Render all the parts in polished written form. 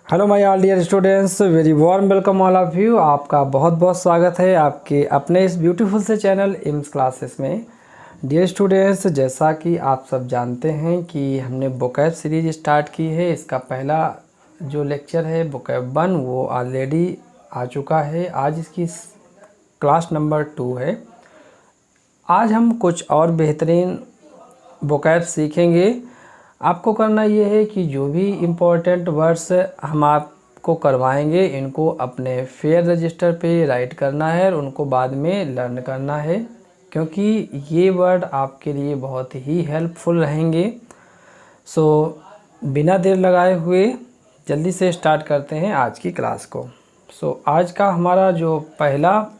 Hello my all dear students, very warm welcome all of you. आपका बहुत बहुत स्वागत है आपके अपने इस ब्यूटीफुल से चैनल एम्स क्लासेस में। डियर स्टूडेंट्स, जैसा कि आप सब जानते हैं कि हमने वोकैब सीरीज स्टार्ट की है। इसका पहला जो लेक्चर है वोकैब 1 वो ऑलरेडी आ चुका है। आज इसकी क्लास नंबर 2 है। आज हम कुछ और बेहतरीन वोकैब सीखेंगे। आपको करना ये है कि जो भी इम्पोर्टेंट वर्ड्स हम आपको करवाएंगे इनको अपने फेयर रजिस्टर पे राइट करना है और उनको बाद में लर्न करना है, क्योंकि ये वर्ड आपके लिए बहुत ही हेल्पफुल रहेंगे। सो बिना देर लगाए हुए जल्दी से स्टार्ट करते हैं आज की क्लास को। आज का हमारा जो पहला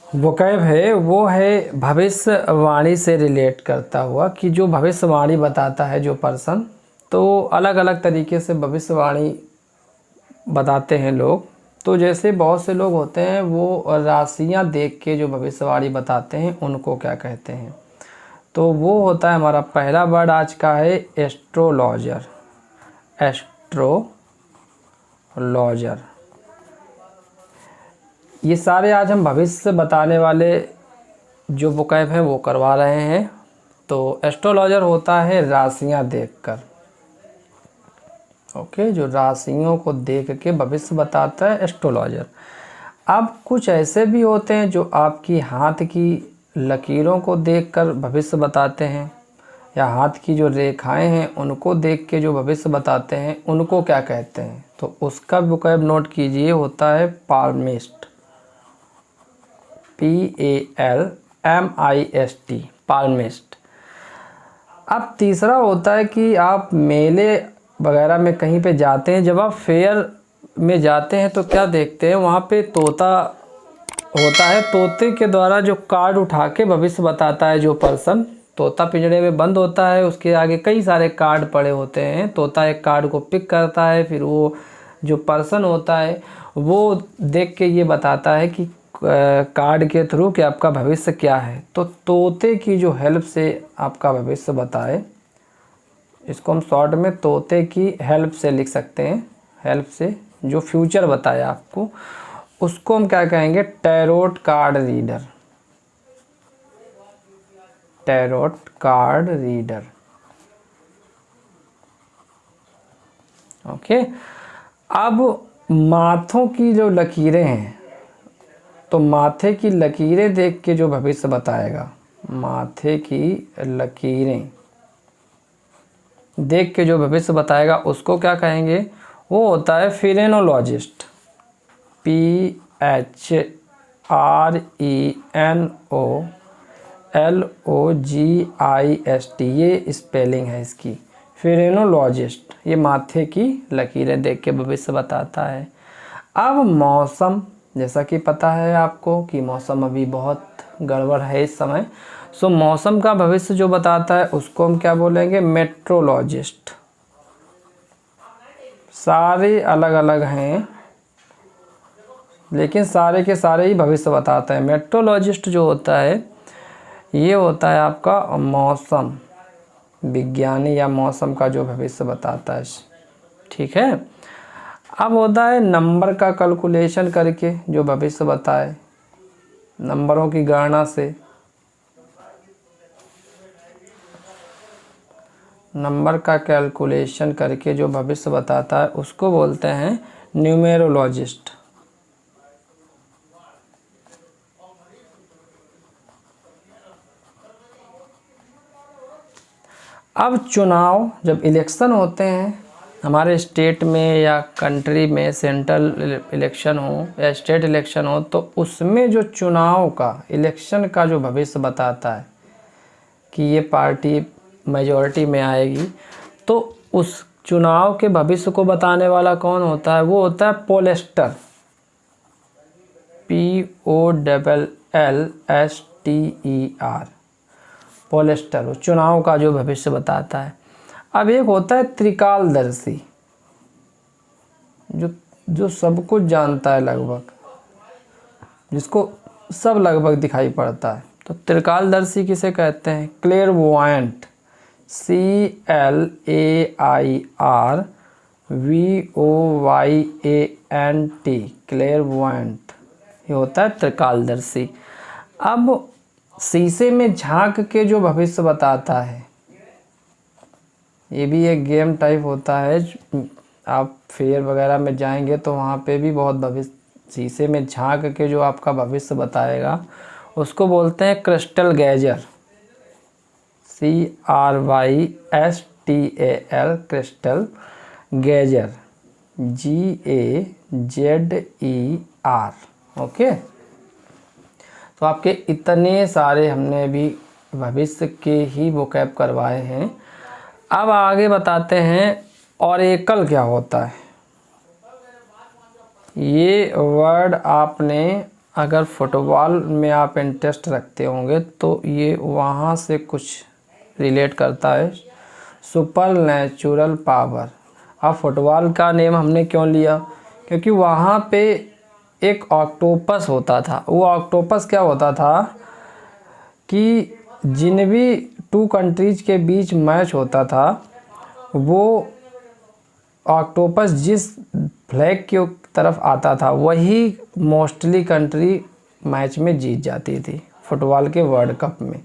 वोकैब है वो है भविष्यवाणी से रिलेट करता हुआ, कि जो भविष्यवाणी बताता है जो पर्सन, तो अलग अलग तरीके से भविष्यवाणी बताते हैं लोग। तो जैसे बहुत से लोग होते हैं वो राशियां देख के जो भविष्यवाणी बताते हैं उनको क्या कहते हैं, तो वो होता है हमारा पहला वर्ड आज का है एस्ट्रोलॉजर। एस्ट्रोलॉजर, ये सारे आज हम भविष्य बताने वाले जो वोकैब हैं वो करवा रहे हैं। तो एस्ट्रोलॉजर होता है राशियां देखकर, ओके, जो राशियों को देख के भविष्य बताता है एस्ट्रोलॉजर। अब कुछ ऐसे भी होते हैं जो आपकी हाथ की लकीरों को देखकर भविष्य बताते हैं, या हाथ की जो रेखाएं हैं उनको देख के जो भविष्य बताते हैं उनको क्या कहते हैं, तो उसका वोकैब नोट कीजिए, होता है पाल्मिस्ट। PALMIST, पाल्मिस्ट। अब तीसरा होता है कि आप मेले वगैरह में कहीं पे जाते हैं, जब आप फेयर में जाते हैं तो क्या देखते हैं, वहाँ पे तोता होता है। तोते के द्वारा जो कार्ड उठा के भविष्य बताता है जो पर्सन, तोता पिंजरे में बंद होता है, उसके आगे कई सारे कार्ड पड़े होते हैं। तोता एक कार्ड को पिक करता है, फिर वो जो पर्सन होता है वो देख के ये बताता है कि कार्ड के थ्रू कि आपका भविष्य क्या है। तो तोते की जो हेल्प से आपका भविष्य बताए, इसको हम शॉर्ट में तोते की हेल्प से लिख सकते हैं। हेल्प से जो फ्यूचर बताए आपको, उसको हम क्या कहेंगे, tarot card reader. Tarot card reader, okay. अब माथों की जो लकीरें हैं, तो माथे की लकीरें देख के जो भविष्य बताएगा, माथे की लकीरें देख के जो भविष्य बताएगा उसको क्या कहेंगे, वो होता है फिरेनोलॉजिस्ट। PHRENOLOGIST, ये स्पेलिंग है इसकी, फिरेनोलॉजिस्ट। ये माथे की लकीरें देख के भविष्य बताता है। अब मौसम, जैसा कि पता है आपको कि मौसम अभी बहुत गड़बड़ है इस समय। सो मौसम का भविष्य जो बताता है उसको हम क्या बोलेंगे, मेट्रोलॉजिस्ट। सारे अलग अलग हैं लेकिन सारे के सारे ही भविष्य बताते हैं। मेट्रोलॉजिस्ट जो होता है ये होता है आपका मौसम विज्ञानी, या मौसम का जो भविष्य बताता है, ठीक है। अब होता है नंबर का कैलकुलेशन करके जो भविष्य बताए, नंबरों की गणना से। नंबर का कैलकुलेशन करके जो भविष्य बताता है उसको बोलते हैं न्यूमेरोलॉजिस्ट। अब चुनाव, जब इलेक्शन होते हैं हमारे स्टेट में या कंट्री में, सेंट्रल इलेक्शन हो या स्टेट इलेक्शन हो, तो उसमें जो चुनाव का, इलेक्शन का जो भविष्य बताता है कि ये पार्टी मेजॉरिटी में आएगी, तो उस चुनाव के भविष्य को बताने वाला कौन होता है, वो होता है पोलस्टर। POLLSTER, पोलस्टर, वो चुनाव का जो भविष्य बताता है। अब एक होता है त्रिकालदर्शी, जो सब कुछ जानता है लगभग, जिसको सब लगभग दिखाई पड़ता है। तो त्रिकालदर्शी किसे कहते हैं, क्लेयरवॉयंट। CLAIR VOYANT, क्लेयरवॉयंट, ये होता है त्रिकालदर्शी। अब शीशे में झांक के जो भविष्य बताता है, ये भी एक गेम टाइप होता है। आप फेयर वगैरह में जाएंगे तो वहाँ पे भी बहुत भविष्य, शीशे में झांक के जो आपका भविष्य बताएगा उसको बोलते हैं crystal gazer, CRYSTAL, crystal gazer, GAZER। Okay, तो आपके इतने सारे हमने भी भविष्य के ही वोकैब करवाए हैं। अब आगे बताते हैं ऑरेकल क्या होता है। ये वर्ड आपने अगर फुटबॉल में आप इंटरेस्ट रखते होंगे तो ये वहाँ से कुछ रिलेट करता है, सुपर नेचुरल पावर। अब फुटबॉल का नेम हमने क्यों लिया, क्योंकि वहाँ पे एक ऑक्टोपस होता था। वो ऑक्टोपस क्या होता था कि जिन भी 2 कंट्रीज के बीच मैच होता था, वो ऑक्टोपस जिस फ्लैग की तरफ आता था वही मोस्टली कंट्री मैच में जीत जाती थी फुटबॉल के वर्ल्ड कप में।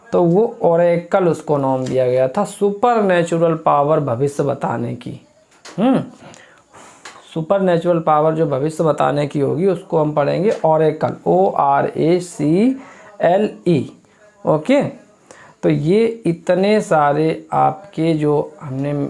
तो वो ओरेकल उसको नाम दिया गया था, सुपर नेचुरल पावर भविष्य बताने की। सुपर नेचुरल पावर जो भविष्य बताने की होगी उसको हम पढ़ेंगे ओरेकल, ORACLE। ओके, तो ये इतने सारे आपके जो हमने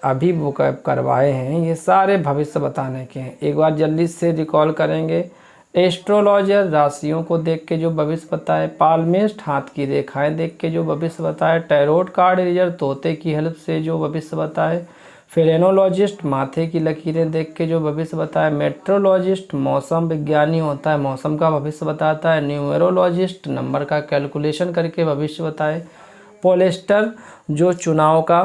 अभी वोकैब करवाए हैं ये सारे भविष्य बताने के हैं। एक बार जल्दी से रिकॉल करेंगे। एस्ट्रोलॉजर, राशियों को देख के जो भविष्य बताए। पाल्मिस्ट, हाथ की रेखाएं देख के जो भविष्य बताए। टैरोट कार्ड रीडर, तोते की हेल्प से जो भविष्य बताए। फेरेनोलॉजिस्ट, माथे की लकीरें देख के जो भविष्य बताए। मेट्रोलॉजिस्ट, मौसम विज्ञानी होता है, मौसम का भविष्य बताता है। न्यूमेरोलॉजिस्ट, नंबर का कैलकुलेशन करके भविष्य बताए। पोलेस्टर, जो चुनाव का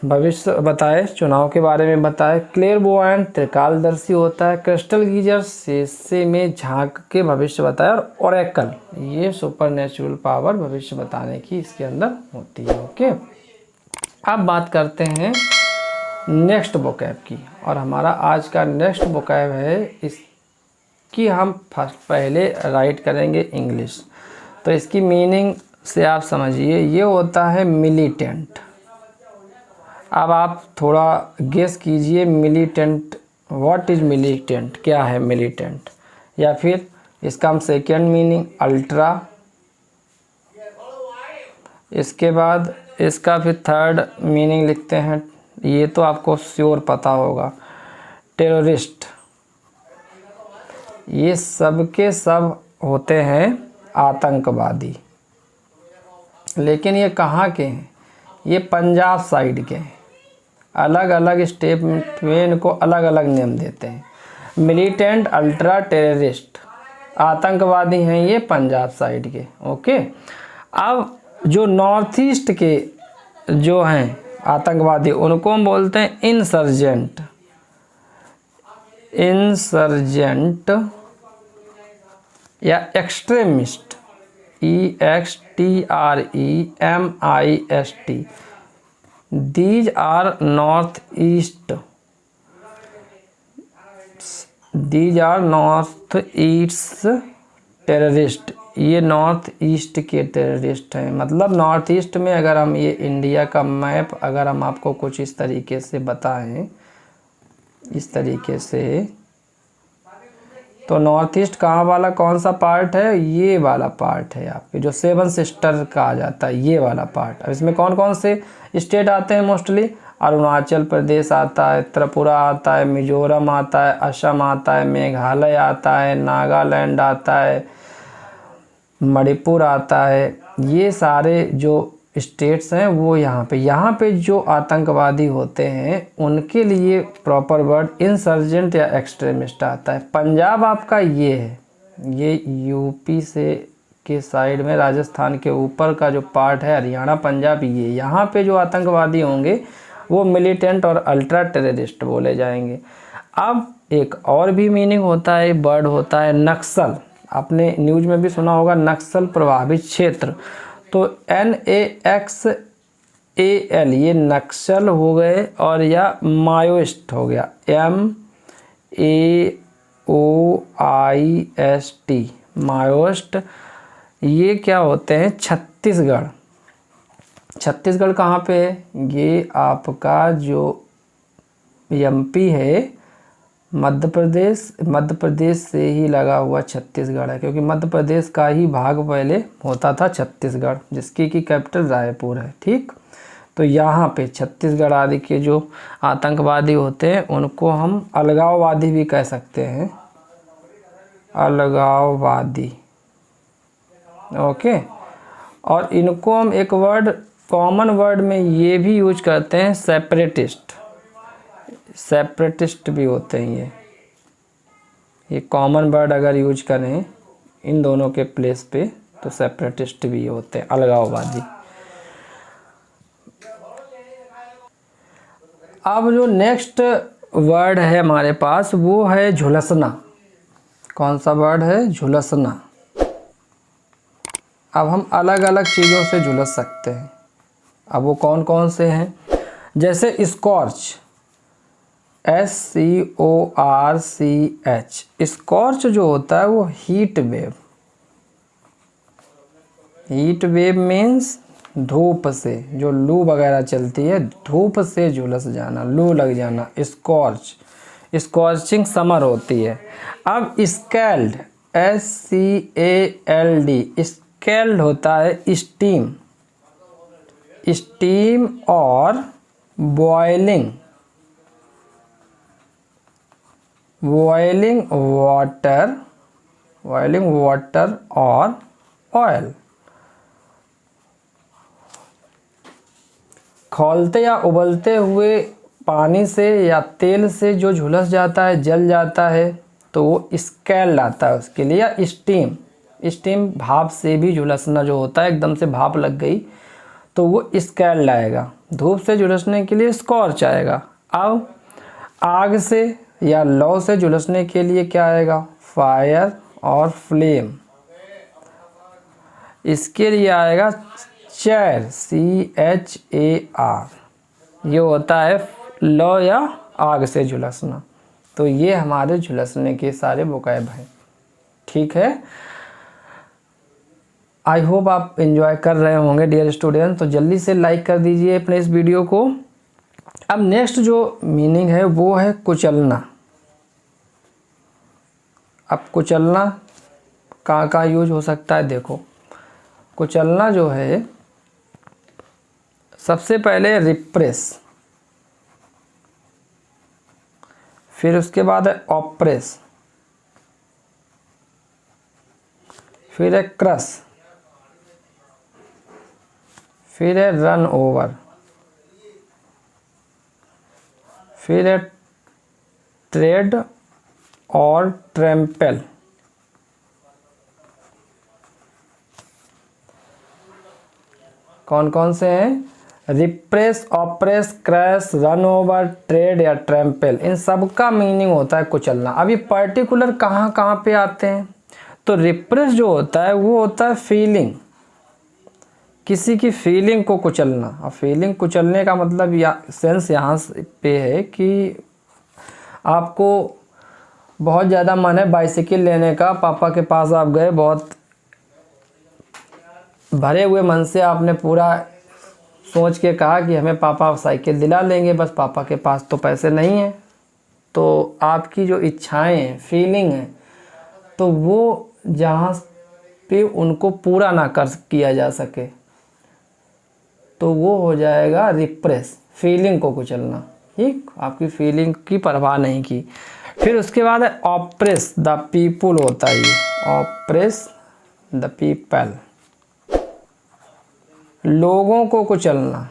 भविष्य बताए, चुनाव के बारे में बताए। क्लेयरवॉयंट, त्रिकालदर्शी होता है। क्रिस्टल गीजर, शीशे में झांक के भविष्य बताए। और ओरेकल, ये सुपर नेचुरल पावर भविष्य बताने की इसके अंदर होती है। ओके, अब बात करते हैं नेक्स्ट वोकैब की। और हमारा आज का नेक्स्ट वोकैब है, इसकी हम पहले राइट करेंगे इंग्लिश। तो इसकी मीनिंग से आप समझिए, ये होता है मिलिटेंट। अब आप थोड़ा गेस कीजिए, मिलिटेंट, व्हाट इज़ मिलिटेंट, क्या है मिलिटेंट। या फिर इसका हम सेकेंड मीनिंग अल्ट्रा, इसके बाद इसका फिर थर्ड मीनिंग लिखते हैं, ये तो आपको श्योर पता होगा, टेररिस्ट। ये सब के सब होते हैं आतंकवादी। लेकिन ये कहाँ के हैं, ये पंजाब साइड के हैं। अलग अलग स्टेट में इनको अलग अलग नेम देते हैं। मिलिटेंट, अल्ट्रा, टेररिस्ट, आतंकवादी हैं ये पंजाब साइड के। ओके, अब जो नॉर्थ ईस्ट के जो हैं आतंकवादी उनको हम बोलते हैं इंसर्जेंट। इंसर्जेंट या extremist, EXTREMIST। These are north east terrorist. ये नॉर्थ ईस्ट के टेररिस्ट हैं। मतलब नॉर्थ ईस्ट में अगर हम ये इंडिया का मैप अगर हम आपको कुछ इस तरीके से बताएं, इस तरीके से, तो नॉर्थ ईस्ट कहाँ वाला कौन सा पार्ट है, ये वाला पार्ट है आपके, जो 7 सिस्टर कहा जाता है, ये वाला पार्ट। अब इसमें कौन कौन से स्टेट आते हैं मोस्टली, अरुणाचल प्रदेश आता है, त्रिपुरा आता है, मिजोरम आता है, असम आता है, मेघालय आता है, नागालैंड आता है, मणिपुर आता है। ये सारे जो स्टेट्स हैं वो यहाँ पे जो आतंकवादी होते हैं उनके लिए प्रॉपर वर्ड इंसर्जेंट या एक्सट्रीमिस्ट आता है। पंजाब आपका ये है, ये यूपी से के साइड में राजस्थान के ऊपर का जो पार्ट है, हरियाणा, पंजाब, ये यहाँ पे जो आतंकवादी होंगे वो मिलिटेंट और अल्ट्रा टेररिस्ट बोले जाएंगे। अब एक और भी मीनिंग होता है, वर्ड होता है नक्सल। आपने न्यूज़ में भी सुना होगा नक्सल प्रभावित क्षेत्र। तो NAXSAL MAOIST ये नक्सल हो गए, और या माओइस्ट हो गया MAOIST माओइस्ट। ये क्या होते हैं? छत्तीसगढ़। छत्तीसगढ़ कहाँ पे है? ये आपका जो MP है मध्य प्रदेश से ही लगा हुआ छत्तीसगढ़ है, क्योंकि मध्य प्रदेश का ही भाग पहले होता था छत्तीसगढ़, जिसकी की कैपिटल रायपुर है। ठीक, तो यहाँ पे छत्तीसगढ़ आदि के जो आतंकवादी होते हैं उनको हम अलगाववादी भी कह सकते हैं, अलगाववादी। ओके, और इनको हम एक वर्ड, कॉमन वर्ड में ये भी यूज करते हैं, सेपरेटिस्ट। सेपरेटिस्ट भी होते हैं ये कॉमन वर्ड अगर यूज करें इन दोनों के प्लेस पे तो सेपरेटिस्ट भी होते हैं, अलगाववादी। अब जो नेक्स्ट वर्ड है हमारे पास वो है झुलसना। कौन सा वर्ड है? झुलसना। अब हम अलग अलग चीज़ों से झुलस सकते हैं। अब वो कौन कौन से हैं? जैसे स्कॉर्च, SCORCH। स्कॉर्च जो होता है वो heat wave. Heat wave means धूप से, जो लू वगैरह चलती है, धूप से झुलस जाना, लू लग जाना, स्कॉर्च। स्कॉर्चिंग समर होती है। अब स्कैल्ड, SCALD, स्कैल्ड होता है स्टीम। स्टीम और बॉइलिंग, बॉइलिंग वाटर और ऑयल। खौलते या उबलते हुए पानी से या तेल से जो झुलस जाता है, जल जाता है, तो वो स्कैल्ड आता है उसके लिए। या स्टीम, स्टीम भाप से भी झुलसना जो होता है, एकदम से भाप लग गई तो वो स्कैल्ड आएगा। धूप से झुलसने के लिए स्कॉर्च आएगा। अब आग से या लौ से झुलसने के लिए क्या आएगा? फायर और फ्लेम। इसके लिए आएगा चैर, CHAR। ये होता है लौ या आग से झुलसना। तो ये हमारे झुलसने के सारे वोकैब हैं। ठीक है, आई होप आप एंजॉय कर रहे होंगे डियर स्टूडेंट। तो जल्दी से लाइक कर दीजिए अपने इस वीडियो को। अब नेक्स्ट जो मीनिंग है वो है कुचलना। अब कुचलना कहाँ कहाँ यूज हो सकता है? देखो, कुचलना जो है सबसे पहले रिप्रेस, फिर उसके बाद है ऑप्रेस, फिर है क्रश, फिर है रन ओवर, फिर है ट्रेड और ट्रैम्पल। कौन कौन से हैं? Repress, oppress, crash, run over, tread या ट्रैम्पल। इन सब का मीनिंग होता है कुचलना। अभी पर्टिकुलर कहाँ कहाँ पे आते हैं? तो रिप्रेस जो होता है वो होता है फीलिंग, किसी की फीलिंग को कुचलना। अब फीलिंग कुचलने का मतलब सेंस यहाँ पे है कि आपको बहुत ज़्यादा मन है बाइसिकल लेने का, पापा के पास आप गए, बहुत भरे हुए मन से आपने पूरा सोच के कहा कि हमें पापा साइकिल दिला लेंगे, बस पापा के पास तो पैसे नहीं हैं। तो आपकी जो इच्छाएं हैं, फीलिंग है, तो वो जहाँ पे उनको पूरा ना कर किया जा सके तो वो हो जाएगा रिप्रेस, फीलिंग को कुचलना। ठीक, आपकी फीलिंग की परवाह नहीं की। फिर उसके बाद है ऑप्रेस द पीपुल होता है ये, ऑप्रेस द पीपल, लोगों को कुचलना।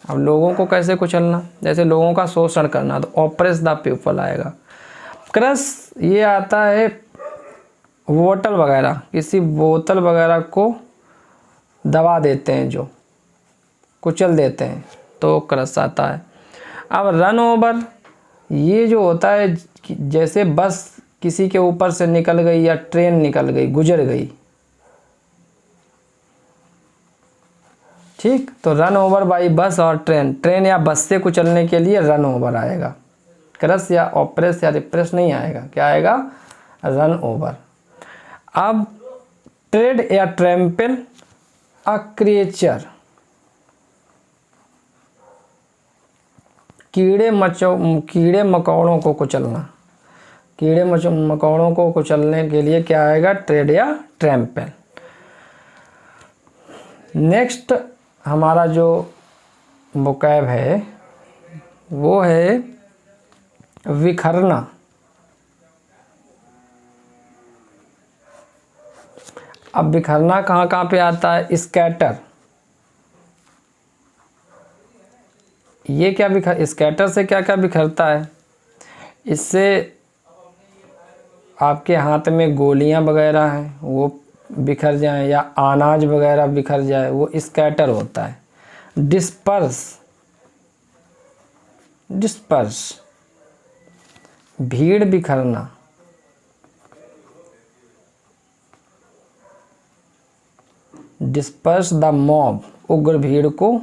अब लोगों को कैसे कुचलना? जैसे लोगों का शोषण करना, तो ऑप्रेस द पीपल आएगा। क्रश ये आता है बोतल वगैरह, किसी बोतल वगैरह को दबा देते हैं, जो कुचल देते हैं, तो क्रश आता है। अब रन ओवर ये जो होता है, जैसे बस किसी के ऊपर से निकल गई या ट्रेन निकल गई, गुजर गई, ठीक, तो रन ओवर बाई बस और ट्रेन, ट्रेन या बस से कुचलने के लिए रन ओवर आएगा, क्रश या ऑप्रेस या रिप्रेस नहीं आएगा, क्या आएगा, रन ओवर। अब ट्रेड या ट्रैम्पल अ क्रिएचर, कीड़े मकोड़ों को कुचलना, कीड़े मकोड़ों को कुचलने के लिए क्या आएगा, ट्रेड या ट्रैम्पल। नेक्स्ट हमारा जो वोकैब है वो है विखरना। अब बिखरना कहाँ कहाँ पे आता है, स्कैटर, ये क्या स्कैटर से क्या क्या बिखरता है, इससे आपके हाथ में गोलियां वगैरह हैं वो बिखर जाएं या अनाज वगैरह बिखर जाए, वो स्कैटर होता है। डिस्पर्स भीड़ बिखरना, डिस्पर्स द मॉब उग्र भीड़ को,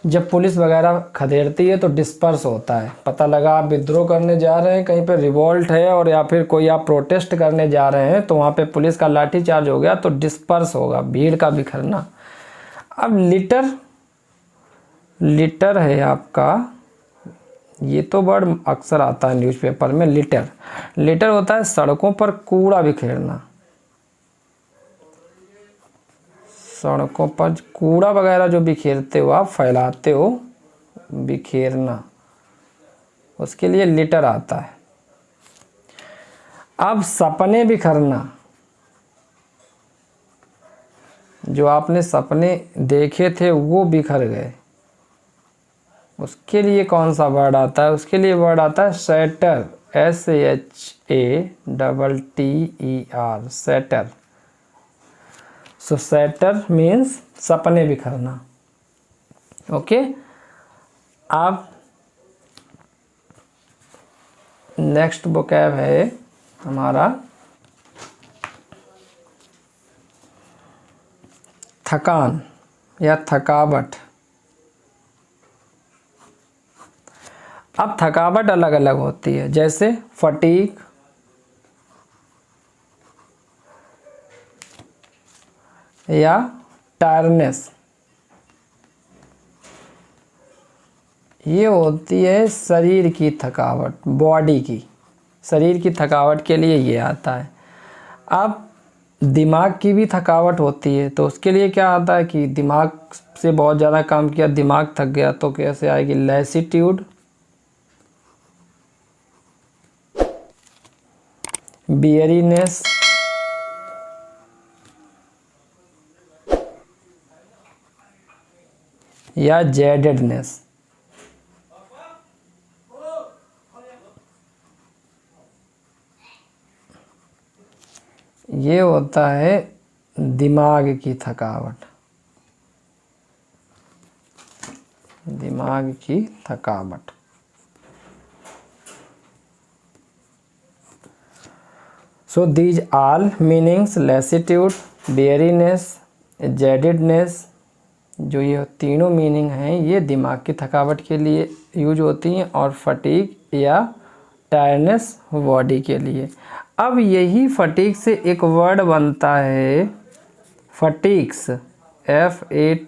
जब पुलिस वगैरह खदेड़ती है तो डिस्पर्स होता है, पता लगा आप विद्रोह करने जा रहे हैं, कहीं पे रिवॉल्ट है और या फिर कोई आप प्रोटेस्ट करने जा रहे हैं तो वहाँ पे पुलिस का लाठीचार्ज हो गया तो डिस्पर्स होगा, भीड़ का बिखरना। अब लिटर है आपका, ये तो वर्ड अक्सर आता है न्यूज़पेपर में, लिटर होता है सड़कों पर कूड़ा बिखेरना, सड़कों पर कूड़ा वगैरह जो बिखेरते हो आप, फैलाते हो, बिखेरना, उसके लिए लिटर आता है। अब सपने बिखरना, जो आपने सपने देखे थे वो बिखर गए, उसके लिए कौन सा वर्ड आता है, उसके लिए वर्ड आता है शैटर, SHATTER, शैटर। सो शैटर मीन्स सपने बिखरना। ओके, अब नेक्स्ट वोकैब है हमारा थकान या थकावट। अब थकावट अलग अलग होती है, जैसे फटीग, या टायरनेस, ये होती है शरीर की थकावट, बॉडी की, शरीर की थकावट के लिए ये आता है। अब दिमाग की भी थकावट होती है तो उसके लिए क्या आता है कि दिमाग से बहुत ज़्यादा काम किया, दिमाग थक गया, तो कैसे आएगी, लैसिट्यूड, बियरीनेस, या जैडेडनेस। ये होता है दिमाग की थकावट, दिमाग की थकावट। So these all meanings, lassitude, weariness, jadedness, जो ये तीनों मीनिंग हैं ये दिमाग की थकावट के लिए यूज होती हैं, और फटीग या टायरनेस बॉडी के लिए। अब यही फटीग से एक वर्ड बनता है फटीग्स, FATIGUE,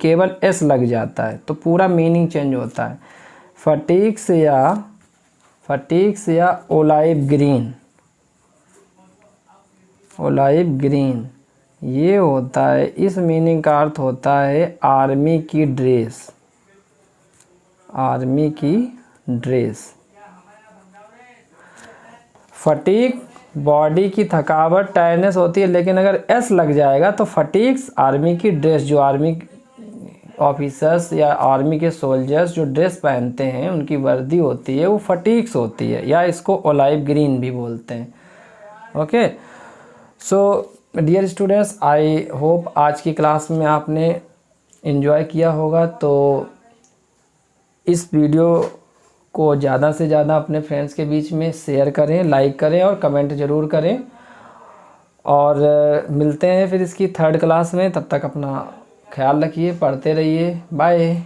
केवल S लग जाता है तो पूरा मीनिंग चेंज होता है। फटीग्स या ओलाइव ग्रीन, ये होता है, इस मीनिंग का अर्थ होता है आर्मी की ड्रेस। फटीग बॉडी की थकावट, टायरनेस होती है, लेकिन अगर एस लग जाएगा तो फटीग्स आर्मी की ड्रेस, जो आर्मी ऑफिसर्स या आर्मी के सोल्जर्स जो ड्रेस पहनते हैं उनकी वर्दी होती है वो फटीग्स होती है, या इसको ओलाइव ग्रीन भी बोलते हैं। Okay, so dear students, I hope आज की क्लास में आपने एंजॉय किया होगा। तो इस वीडियो को ज़्यादा से ज़्यादा अपने फ्रेंड्स के बीच में शेयर करें, लाइक करें और कमेंट ज़रूर करें। और मिलते हैं फिर इसकी 3rd क्लास में। तब तक अपना ख्याल रखिए, पढ़ते रहिए। बाय।